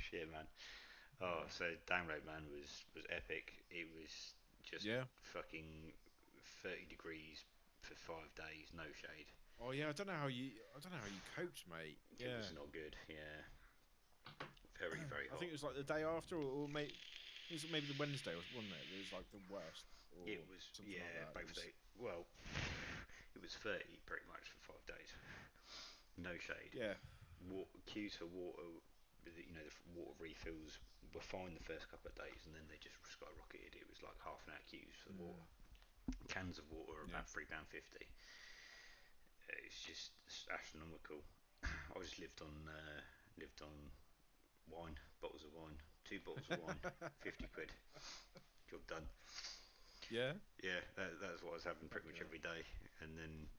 shit, man. Oh, so Download Man was epic. It was just Yeah. fucking 30 degrees for 5 days, no shade. Oh yeah. I don't know how you coped, mate. It Yeah. was not good. Yeah, very very I think hot. it was like the day after, or it was maybe the Wednesday, wasn't it? It was like the worst, It or was something like yeah, that. It both was. day. Well, it was 30 pretty much for 5 days. No shade. Yeah. Queues for water, the water refills were fine the first couple of days, and then they just skyrocketed. It was like half an hour queues for the water. Mm, Cans of water are yeah. about £3.50. It's just astronomical. I just lived on wine, bottles of wine, 2 bottles of wine, 50 quid, job done. Yeah. Yeah, that's what I was having pretty Fucking much hell. every day. And then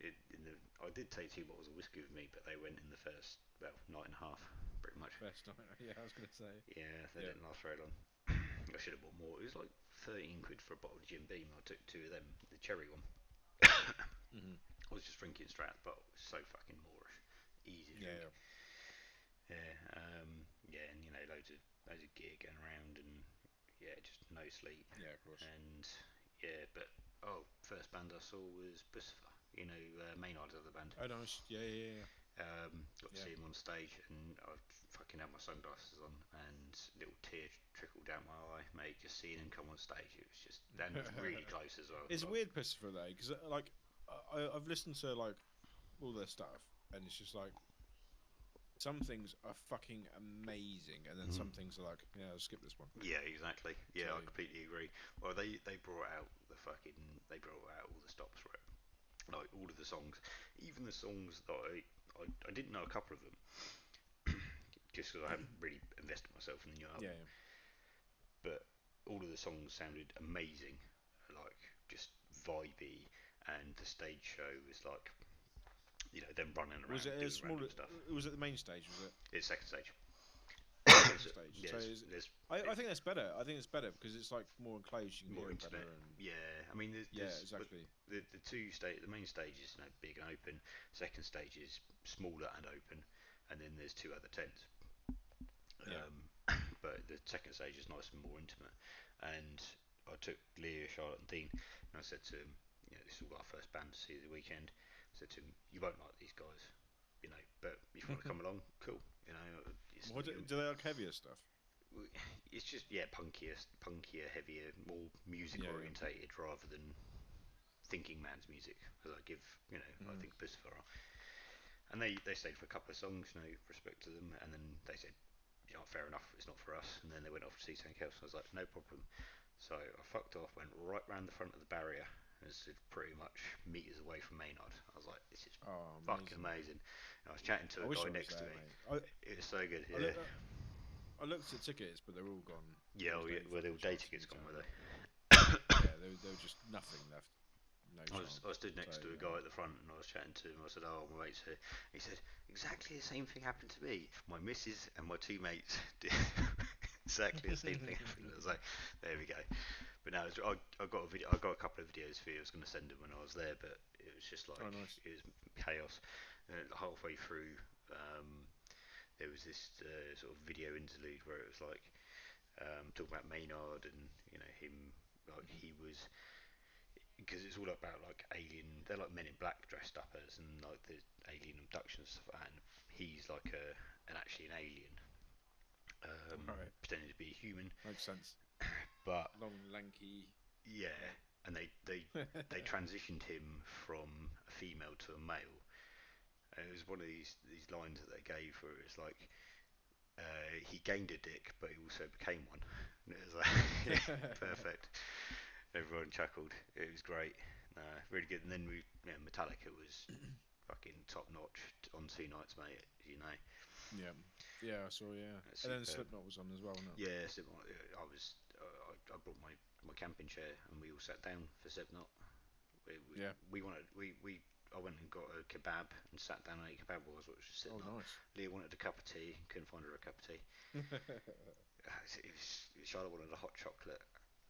I did take 2 bottles of whiskey with me, but they went in the first night and a half, pretty much. Best night. Yeah, I was gonna say. Yeah, they Yeah. didn't last very long. I should have bought more. It was like 13 quid for a bottle of Jim Beam. I took 2 of them, the cherry one. I Hmm. was just drinking straight out the bottle. It was so fucking moreish, easy to drink. Yeah. Yeah, yeah, and loads of gear going around, and yeah, just no sleep, Yeah. Of course. and yeah, but first band I saw was Bucifer. Maynard's other band. Oh, nice. Yeah. Yeah. Got to Yeah. see him on stage, and I fucking had my sunglasses on, and a little tear trickled down my eye, mate. Just seeing him come on stage, it was just, and Yeah. really close as well. It's Like, weird, Christopher, though, because like I've listened to like all their stuff, and it's just like some things are fucking amazing, and then mhm. some things are like, yeah, I'll skip this one. Yeah, exactly. Yeah, I So completely agree. Well, they brought out all the stops for it, like all of the songs, even the songs that I didn't know a couple of them, just because I haven't really invested myself in the new yeah, album. But all of the songs sounded amazing, like just vibey, and the stage show was like, them running was it around a doing random smaller? stuff. Was it the main stage? Was it It's second stage. second So, stage? yeah, So I it, think that's better. I think it's better because it's like more enclosed. You can more hear it intimate. better, and Yeah, I mean, yeah, exactly. the main stage is big and open. Second stage is smaller and open, and then there's 2 other tents. Yeah. Um, but the second stage is nice and more intimate. And I took Leah, Charlotte, and Dean, and I said to him, this is all our first band to see the weekend. I said to him, you won't like these guys, but if you want to come along, cool. It's What not do your, they like heavier stuff? it's just punkier, heavier, more music Yeah, yeah. orientated rather than thinking man's music, as I Mm. think Bucifer are. And they stayed for a couple of songs, respect to them, and then they said, fair enough, it's not for us. And then they went off to see something else. I was like, no problem. So I fucked off, went right round the front of the barrier, and stood pretty much meters away from Maynard. I was like, this is Oh, fucking amazing. amazing. And I was chatting to I a wish guy I was next to there, me. mate. It was so good, I, yeah. look, I looked at tickets, but they're all gone. Yeah, There oh was yeah, no well, the fucking day chance of tickets me gone, turning were up. they? Yeah, there was just nothing left. No I chance. stood So next to a guy at the front and I was chatting to him. I said, "Oh, my mate's here." He said, "Exactly the same thing happened to me. My missus and my 2 mates did exactly the same thing happened." I was like, "There we go." But now I got a video. I got a couple of videos for you. I was going to send them when I was there, but it was just oh, like nice. it was chaos. Halfway through, um, there was this sort of video interlude where it was like talking about Maynard and him, like he was, because it's all about like alien. They're like Men in Black dressed up as, and like the alien abduction stuff like that. And he's like actually an alien, All right, pretending to be a human. makes sense. But Long, lanky. yeah, Yeah. and they transitioned him from a female to a male. And it was one of these lines that they gave where it was like he gained a dick, but he also became one. And it was like perfect. Everyone chuckled. It was great. Really good. And then Metallica was fucking top notch on 2 nights, mate. Yeah, yeah, I saw. Yeah, That's and then superb. Slipknot was on as well, no? Yeah, I was. I brought my camping chair and we all sat down for Slipknot. Yeah. We wanted we I went and got a kebab and sat down and ate kebab while I was watching Oh, Slipknot. nice. Leah wanted a cup of tea, couldn't find her a cup of tea. Charlotte wanted a hot chocolate.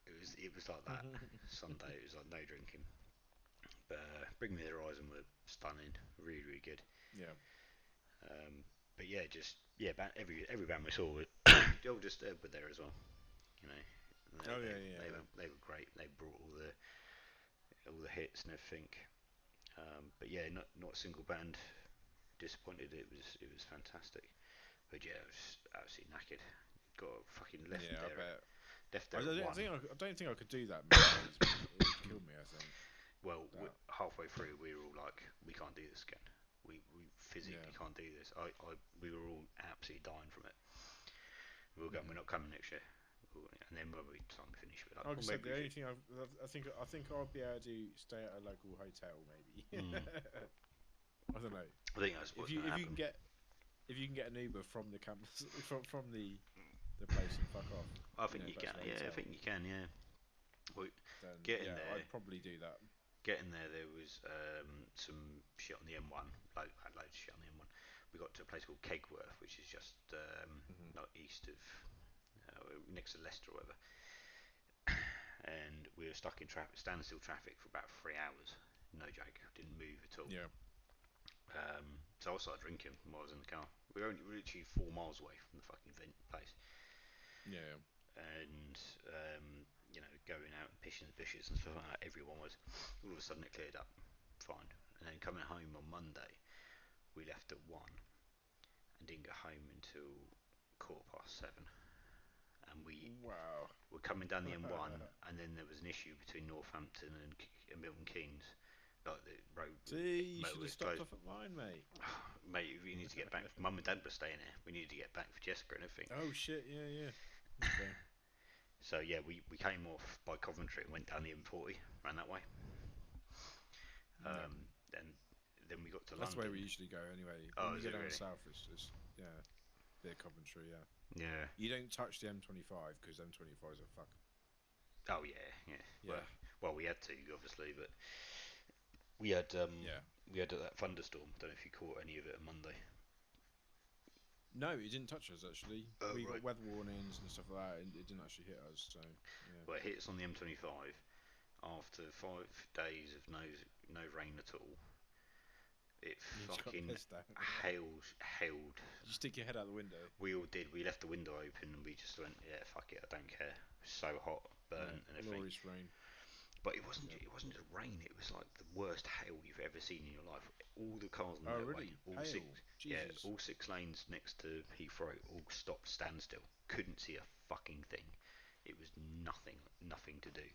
It was like that. Sunday it was like no drinking. But Bring Me the Horizon were stunning, really really good. Yeah. But yeah, just yeah, every band we saw Joel Disturbed were there as well. You know, Oh yeah, yeah, they were great. They brought all the hits and everything. But yeah, not a single band disappointed. It was fantastic. But yeah, I was absolutely knackered. Got fucking yeah. Yeah, I bet. left I there at don't one. think I don't think I could do that many days, man. It would kill me. I think. Well, That. halfway through, we were all like, we can't do this again. We physically Yeah. can't do this. We were all absolutely dying from it. We were going, we're Mm-hmm. not coming next year. And then when we time to finish, we're like, Like I well, said, maybe the we only should. thing I think I'll be able to stay at a local hotel, maybe. Mm, I don't know. I think that's what's going to If you can happen. get an Uber from the campus from the place and fuck off, I think you back to can. the Yeah, I hotel, think you can. Yeah. Well, then getting yeah, there, I'd probably do that. getting there, there was some shit on the M1. Had loads of shit on the M1. We got to a place called Kegworth, which is just Hmm. not east of next to Leicester or whatever. And we were stuck in standstill traffic for about 3 hours. No joke, didn't move at all. Yeah, So I started drinking while I was in the car. We were literally 4 miles away from the fucking place, yeah, and going out and pissing the bushes and stuff like that. Everyone was. All of a sudden, it cleared up, fine. And then coming home on Monday, we left at 1 and didn't get home until 7:15. And we wow. were coming down the M1, and then there was an issue between Northampton and Milton Keynes. Like the road See, you should have motorways stopped closed. off at mine, mate. Mate, we need to get back. Mum and Dad were staying here. We needed to get back for Jessica and everything. Oh shit, yeah, yeah. Okay. So yeah, we came off by Coventry and went down the M40, ran that way. Yeah, And then we got to that's the way we London. usually go anyway. When Oh, we is go it down really? south, it's yeah, bit of Coventry, yeah. Yeah. You don't touch the M25 because M25 is a fuck. Oh yeah, yeah. Yeah, Well, we had to obviously, but we had um yeah. we had that thunderstorm. Don't know if you caught any of it on Monday. No, it didn't touch us actually. Oh We got right. weather warnings and stuff like that, and it didn't actually hit us. So yeah, Well, it hit us on the M25 after 5 days of no rain at all. It you just got fucking pissed out. hailed. You stick your head out the window. We all did. We left the window open and we just went, yeah, fuck it, I don't care. So hot, burnt Yeah, and everything. glorious rain. But it wasn't. Yeah. It wasn't just rain. It was like the worst hail you've ever seen in your life. All the cars on the Oh motorway, really? all Hail. six, yeah, Jesus. all 6 lanes next to Heathrow, all stopped standstill. Couldn't see a fucking thing. It was nothing to do.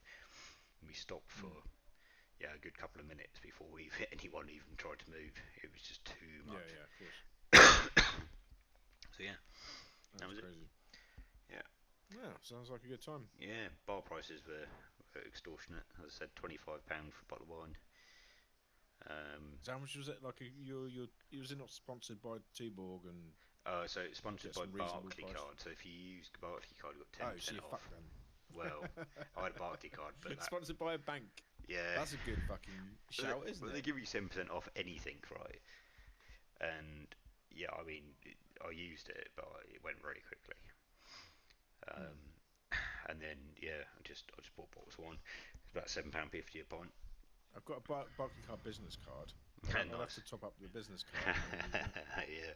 We stopped for Mm. a good couple of minutes before anyone even tried to move. It was just too Yeah, much. yeah, of course. So yeah, that That's was it. crazy. Yeah, Yeah, sounds like a good time. yeah. Bar prices were extortionate. As I said, £25 for a bottle of wine. So how much was it? Like was it not sponsored by Tuborg and So it's sponsored get by some reasonable Barclay price? Card. So if you use the Barclay Card, you got Oh, ten so percent you off. fuck them. Well, I had a Barclay Card, but It's sponsored by a bank. yeah, That's a good fucking shout, but isn't they it? give you 10% off anything, right? And yeah, I mean, I used it, but it went very quickly. Hmm. Um, and then yeah, I just bought bottles of wine. It's about £7.50 a pint. I've got a Barclay Card business card. I'll have Nice. to top up the business card and then use that. Yeah.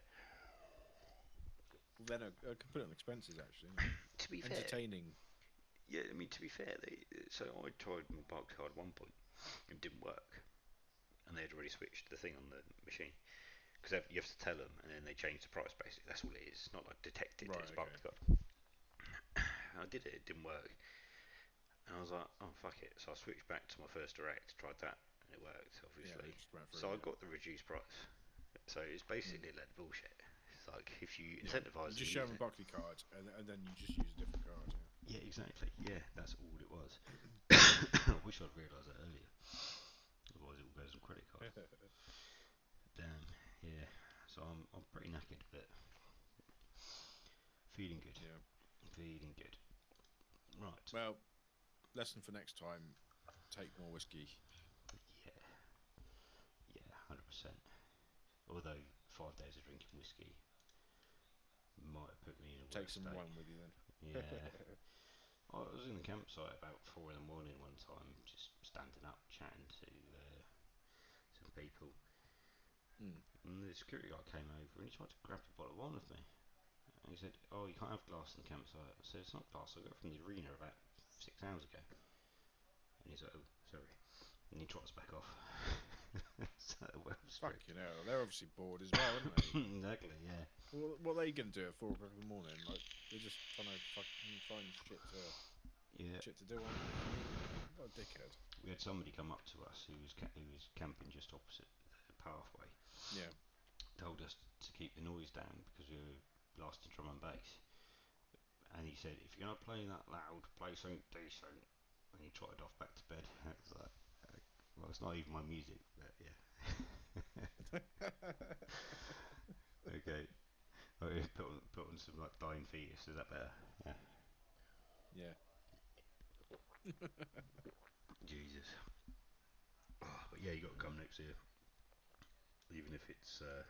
Well, then I can put it on expenses actually. To be fair, Entertaining. yeah, I mean to be fair, so I tried my Barclay Card at one point, it didn't work, and they had already switched the thing on the machine. Because you have to tell them, and then they change the price. Basically, that's all it is. It's not like detected. Right. It's Okay. Barclay Card. I did it. It didn't work, and I was like, oh fuck it. So I switched back to my first direct, tried that, and it worked. Yeah, Obviously, it just went through. so I Yeah. got the reduced price. So it's Hmm. basically like bullshit. It's like if you Yeah. incentivize You them just show them using a it. Barclay card, and then you just use a different card. Yeah, exactly. Yeah, that's all it was. I wish I'd realised that earlier. Otherwise, it all goes on credit card. Yeah. Damn. Yeah. So I'm pretty knackered, but feeling good. Yeah. Feeling good. Right. Well, lesson for next time: take more whiskey. Yeah. Yeah. 100%. Although 5 days of drinking whiskey might have put me in a Take worse some state. wine with you then. Yeah. I was in the campsite about 4 in the morning one time, just standing up, chatting to some people, Mm. and the security guard came over and he tried to grab a bottle of wine off me. And he said, "Oh, you can't have glass in the campsite." I said, "It's not glass. I got it from the arena about 6 hours ago." And he's like, "Oh, sorry." And he trots back off. So well strict. Fucking hell, they're obviously bored as well, aren't they? Exactly, yeah. What are they gonna do at 4 o'clock in the morning? Like they're just trying to fucking find Yeah. shit to do, aren't they? I mean, what a dickhead. We had somebody come up to us who was camping just opposite the pathway. Yeah. Told us to keep the noise down because we were blasting drum and bass. And he said, "If you're gonna play that loud, play something decent." And he trotted off back to bed. I was like, well, it's not even my music, but yeah. Okay. Put on some like Dying Fetus. Is that better? Yeah. Yeah. Jesus. Oh, but yeah, you got to come next year, even if it's a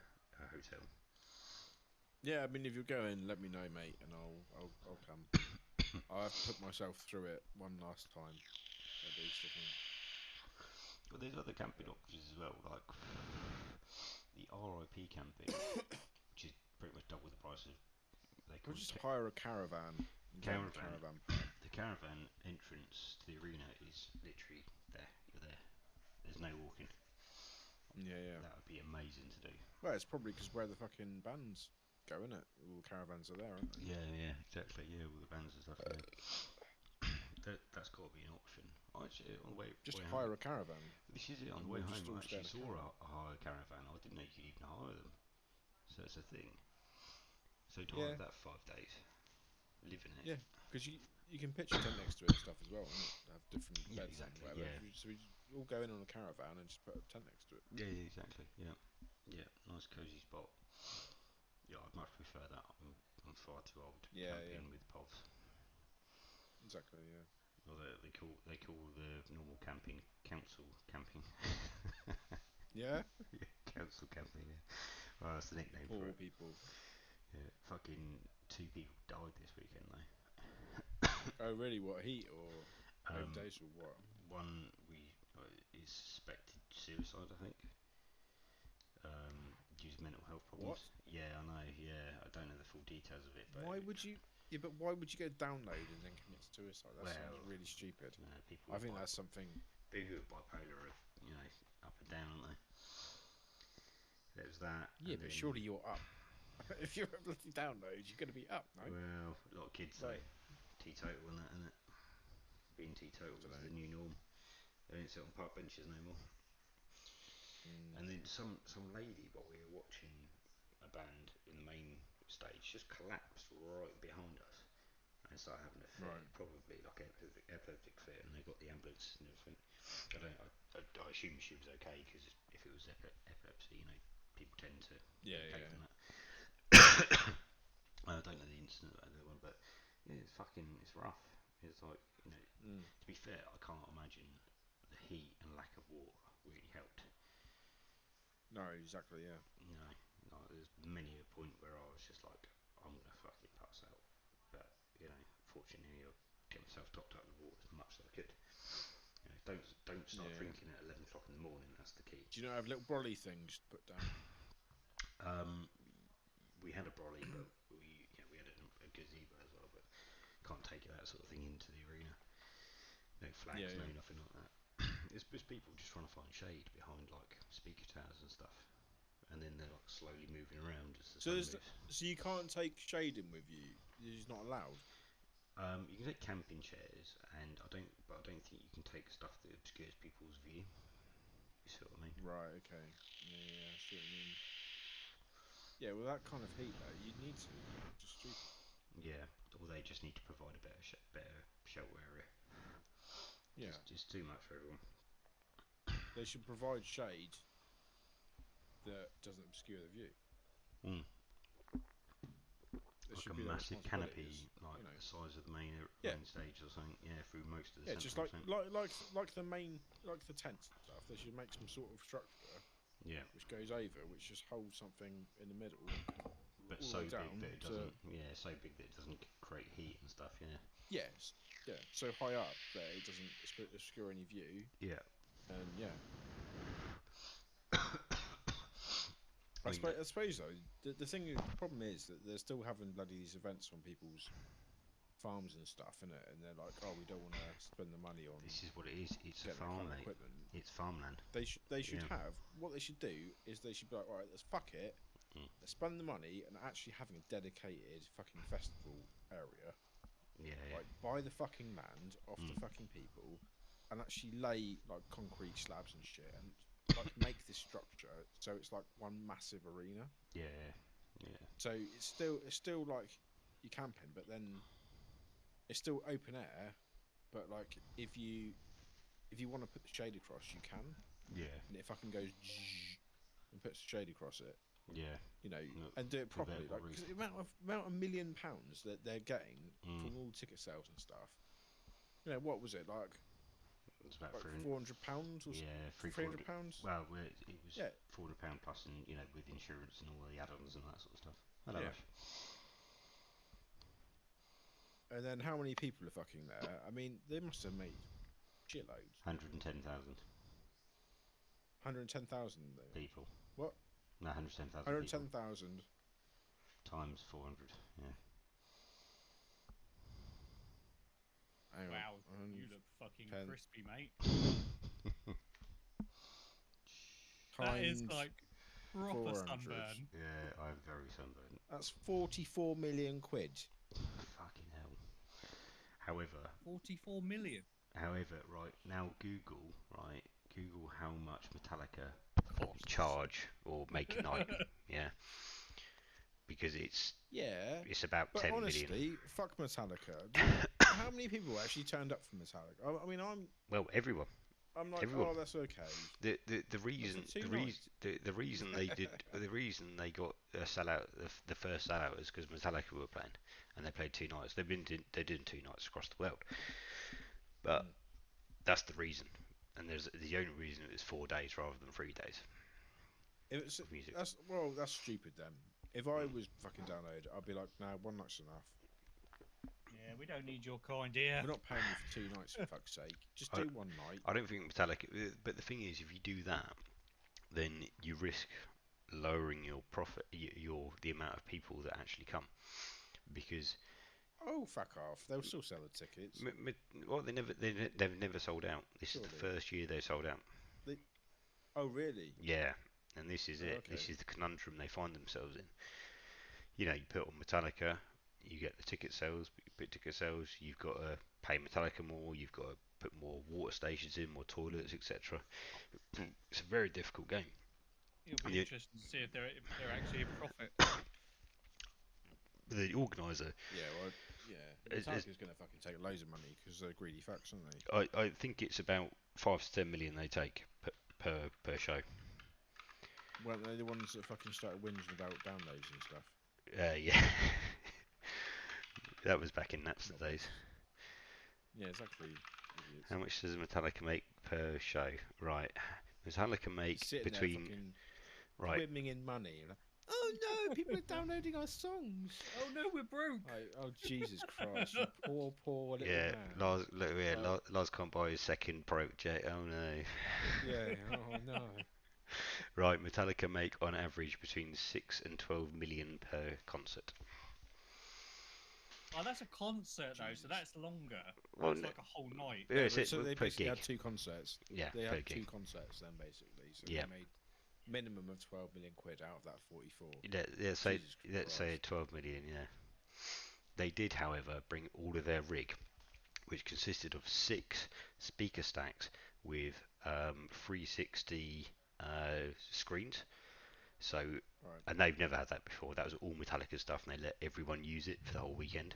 hotel. Yeah, I mean, if you're going, let me know, mate, and I'll come. I've put myself through it one last time, at least, I think. But there's other camping options as well, like the RIP camping, which is pretty much double the price of they We'll call it just hire a caravan and go on the caravan. caravan park. The caravan entrance to the arena is literally there. You're there. There's no walking. Yeah, yeah. That would be amazing to do. Well, it's probably because where the fucking bands go, innit? All the caravans are there, aren't they? Yeah, exactly. Yeah, all the bands and stuff. Yeah. That's got to be an option. Actually, on the Just way home, hire a caravan. this is it. On And the way we'll home, just all I stay actually in a saw caravan. a hire caravan. I didn't know you could even hire them. So it's a thing. So to Yeah, hire that 5 days, live in it. yeah. Because you can pitch a tent next to it and stuff as well, innit? Have different Yeah, beds exactly. and whatever. Yeah. So we all go in on a caravan and just put a tent next to it. Yeah, exactly. Yeah, nice cozy spot. Yeah, I'd much prefer that. I'm far too old to be Yeah, yeah. camping with povs. Exactly, yeah. Or they call the normal camping council camping. Yeah? Yeah, council camping. Yeah. Well, that's the nickname for Poor it. people. Yeah, fucking 2 people died this weekend though. Oh, really? What, heat or Um, overdose or what? one is suspected suicide, I think. Due to mental health What? problems. Yeah, I know. Yeah, I don't know the full details of it, but Why would you? Yeah, but why would you go download and then commit suicide? That sounds well, really stupid. people I with think that's something. people who are bipolar are up and down, aren't they? There's that, Yeah, and but then surely you're up. If you're a bloody download, you're going to be up, no? well, a lot of kids though, Like, teetotal and that, isn't it? Being teetotal is dunno. the new norm. They don't sit on park benches no more. Mm, And then some lady while we were watching a band in the main stage just collapsed right behind us and started having a fit, right. probably like epileptic fit, and they got the ambulance and everything. I assume she was okay because if it was epilepsy, people tend to Yeah, medicate yeah. from that. I don't know the incident of that one, but yeah, it's rough. It's like Mm. to be fair, I can't imagine the heat and lack of water really helped. No, exactly, yeah. There's many a point where I was just like, I'm gonna fucking pass out. But fortunately, I get myself topped up with water as much as I could. Don't start Yeah. drinking at 11 o'clock in the morning. That's the key. Do you not have little brolly things to put down? Um, we had a brolly, but we had a gazebo as well, but can't take that sort of thing into the arena. No flags, Yeah, no yeah. nothing like that. It's just people just trying to find shade behind like speaker towers and stuff, and then they're like slowly moving around as the So, sun moves. so you can't take shading with you. You're just not allowed. You can take camping chairs, but I don't think you can take stuff that obscures people's view. You see what I mean? Right. Okay. Yeah, yeah. I see what you mean. Yeah. Well, that kind of heat though, you need to. Just stupid. Yeah, or they just need to provide a better shelter area. Yeah. Just too much for everyone. They should provide shade that doesn't obscure the view. Mm. It Like should a be their massive responsibility. canopy, like the size of the main Yeah, main stage or something. Yeah, through most of the yeah, just central centre. like the main the tents and stuff. They should make some sort of structure Yeah, which goes over, which just holds something in the middle, but all so the way big down that it to doesn't. Yeah, so big that it doesn't create heat and stuff. Yeah. yes, yeah, so high up that it doesn't obscure any view, Yeah. and yeah, I mean, I suppose though, the thing, the problem is that they're still having bloody these events on people's farms and stuff, innit? And they're like, oh, we don't want to spend the money on this is what it is. It's a getting the farm, current mate. equipment. It's farmland. They should Yeah. have what they should do is they should be like, right, let's fuck it, let's spend the money and actually having a dedicated fucking festival area. Yeah. Like, buy the fucking land off the fucking people, and actually lay like concrete slabs and shit, and like make this structure so it's like one massive arena. Yeah. Yeah. So it's still like you're camping, but then it's still open air. But like if you want to put the shade across, you can, Yeah. and it fucking goes and puts the shade across it. Yeah. You know, No, and do it for properly. variable Like, 'cause reason. the amount of £1 million that they're getting from all ticket sales and stuff. You know, what was it like? It's about Like £400 or yeah, £300? Well, it was Yeah. £400 plus, and with insurance and all the add-ons and that sort of stuff. I don't Yeah. know. And then how many people are fucking there? I mean, they must have made shitloads. 110,000 110,000 though. people. What? No, 110,000 people 110,000. times 400. Yeah. Hang on, Wow, you 110 look fucking crispy, mate. That is times like proper 400. sunburn. Yeah, I'm very sunburned. That's 44 million quid. Fucking hell. However, 44 million. right now, Google how much Metallica Costs. charge or make a night. Yeah. Because it's Yeah. about But 10 honestly, million. fuck Metallica. How many people actually turned up for Metallica? I mean, Well, everyone. I'm like, Everyone. oh, that's okay. The reason two the nights. reason the reason they did the reason they got a sellout the first sellout was because Metallica were playing and they played 2 nights. They're doing 2 nights across the world, but that's the reason. And there's the only reason it was 4 days rather than 3 days. If it's, of music. that's stupid then. If I was fucking download, I'd be like, no, 1 night's enough. Yeah, we don't need your kind here. We're not paying you for 2 nights, for fuck's sake. Just do 1 night. I don't think Metallica. But the thing is, if you do that, then you risk lowering your profit, the amount of people that actually come, because Oh, fuck off. They'll still sell the tickets. well, they've never sold out. This is the Surely. first year they sold out. Oh, really? Yeah, and this is it. Okay. This is the conundrum they find themselves in. You put on Metallica, you get the ticket sales, but you put ticket sales, you've got to pay Metallica more, you've got to put more water stations in, more toilets, etc. It's a very difficult game. It'll be interesting to see if they're actually a profit. The organizer, Yeah, well, yeah. Metallica's going to fucking take loads of money because they're greedy fucks, aren't they? I think it's about 5 to 10 million they take per show. Weren't they the ones that fucking started whinging about downloads and stuff? Yeah. That was back in Napster days. Yeah, exactly. Idiots. How much does Metallica make per show? Right. Metallica make Sitting between there fucking right. swimming in money. Like, oh no, people are downloading our songs. Oh no, we're broke. Like, oh Jesus Christ, you poor little Yeah, man. Lars can't buy his second project. Oh no. Yeah, oh no. Right, Metallica make on average between 6 and 12 million per concert. Oh, that's a concert though, so that's longer. Well, It's like a whole night. Yeah, it's So they per basically gig. had 2 concerts. Yeah, They per had 2 gig. concerts then, basically. So Yeah. they made minimum of 12 million quid out of that 44. Let's say Jesus let's say Christ. 12 million. Yeah. They did, however, bring all of their rig, which consisted of 6 speaker stacks with 360 screens. So, Right. and they've never had that before. That was all Metallica stuff, and they let everyone use it for the whole weekend,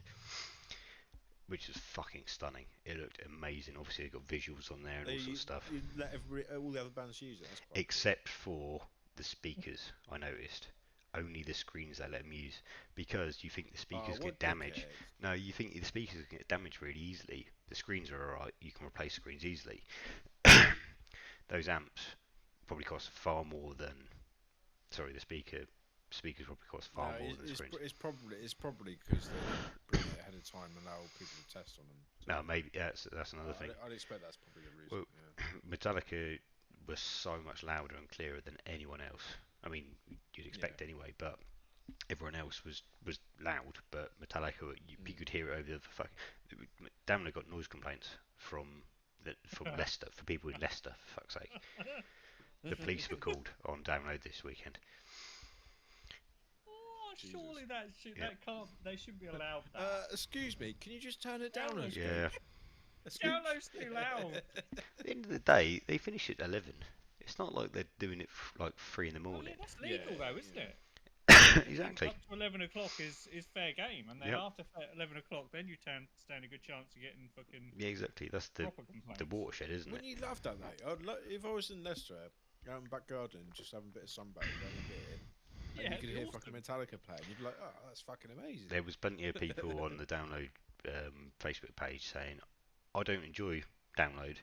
which was fucking stunning. It looked amazing. Obviously, they got visuals on there and all sorts of stuff. You let all the other bands use it. That's quite Except for the speakers, I noticed. Only the screens they let them use, because you think the speakers what get damaged. dickheads. No, you think the speakers get damaged really easily. The screens are alright. You can replace screens easily. Those amps probably cost far more than. Sorry, the speakers probably cost far more than the screens. It's probably because they bring it ahead of time and allow people to test on them. No, maybe that's another thing. I'd expect that's probably the reason. Well, Yeah. Metallica was so much louder and clearer than anyone else. I mean, you'd expect anyway, but everyone else was loud. But Metallica, you could hear it over the fuck. Download got noise complaints from Leicester, for people in Leicester, for fuck's sake. The police were called on Download this weekend. Oh, Jesus. surely that Yeah. they shouldn't be allowed that. Excuse me, can you just turn it down a Yeah. Download's too loud. At the end of the day, they finish at 11. It's not like they're doing it like 3 in the Oh, morning. yeah, that's legal though, isn't it? Exactly. Up to 11 o'clock is fair game, and then Yep. after 11 o'clock, then you stand a good chance of getting fucking Yeah, exactly. That's the proper complaints. watershed, isn't it? Wouldn't you love that though? If I was in Leicester, out in the back garden, just having a bit of sunbathe, having a beer, and Yeah, you it'd could be hear awesome. fucking Metallica playing, you'd be like, oh, that's fucking amazing. There was plenty of people on the Download Facebook page saying, I don't enjoy Download.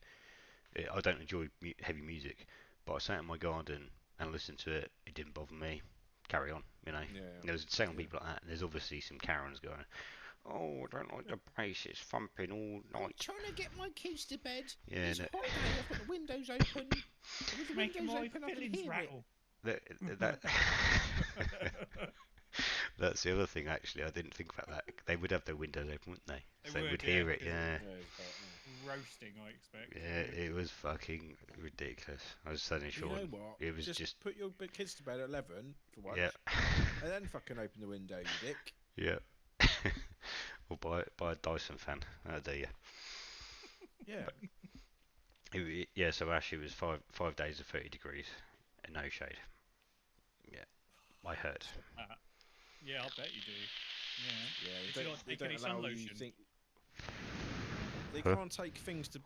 I don't enjoy heavy music, but I sat in my garden and listened to it. It didn't bother me. Carry on, you know. Yeah. There was several people like that, and there's obviously some Karens going, oh, I don't like the bass, it's thumping all I'm night. trying to get my kids to bed. Yeah, It's no. hot day. I've got the windows open. With the Making windows my open, I can fillings hear it. rattle. That that's the other thing. Actually, I didn't think about that. They would have their windows open, wouldn't they? They So they would, would yeah, hear it. 'cause Yeah. it's about, Roasting, I expect. Yeah, it was fucking ridiculous. I was telling You Sean, know what? it was just put your kids to bed at 11 for once, yeah, and then fucking open the window, you dick. yeah. Or buy a Dyson fan. That'll do you. Yeah. Yeah. So Ash, it was five days of 30 degrees and no shade. Yeah, I heard. Yeah, I bet you do. Yeah. Yeah, Did you not take any sun lotion? They Huh? can't take things to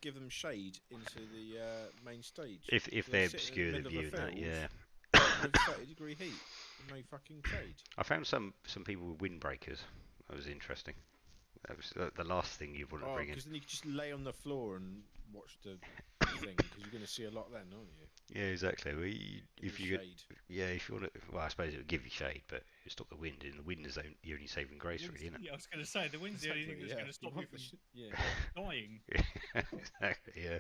give them shade into the main stage. If They're they sitting obscure in the the view middle and of that, a yeah. with 30-degree heat, no fucking shade. I found some people with windbreakers. That was interesting. That was the last thing you'd want to Oh, bring in. because then you can just lay on the floor and watch the thing, because you're going to see a lot then, aren't you? Yeah, exactly. Well, In if the you could, shade. yeah, if you want to, well, I suppose it would give you shade, but it stop the wind. And the wind is the only saving grace, really, isn't Yeah, I was going to say the wind's the only thing that's going to stop you from Yeah. dying. it? Exactly. Yeah.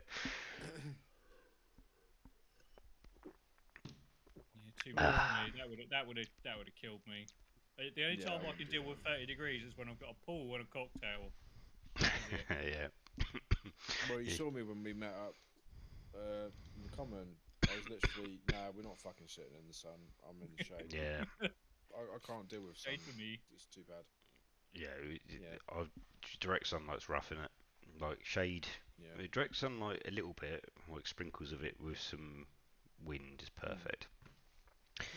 Yeah, too much for me. That would have killed me. The only Yeah, time I I would can do deal with that. 30 degrees is when I've got a pool and a cocktail. That is it. Yeah. Well, you Yeah. saw me when we met up in the common. I was literally, nah, we're not fucking sitting in the sun. I'm in the shade. Yeah. I can't deal with sun. Shade for me. It's too bad. Yeah. Direct sunlight's rough, innit? Like shade. Yeah. Direct sunlight a little bit, like sprinkles of it with some wind is perfect.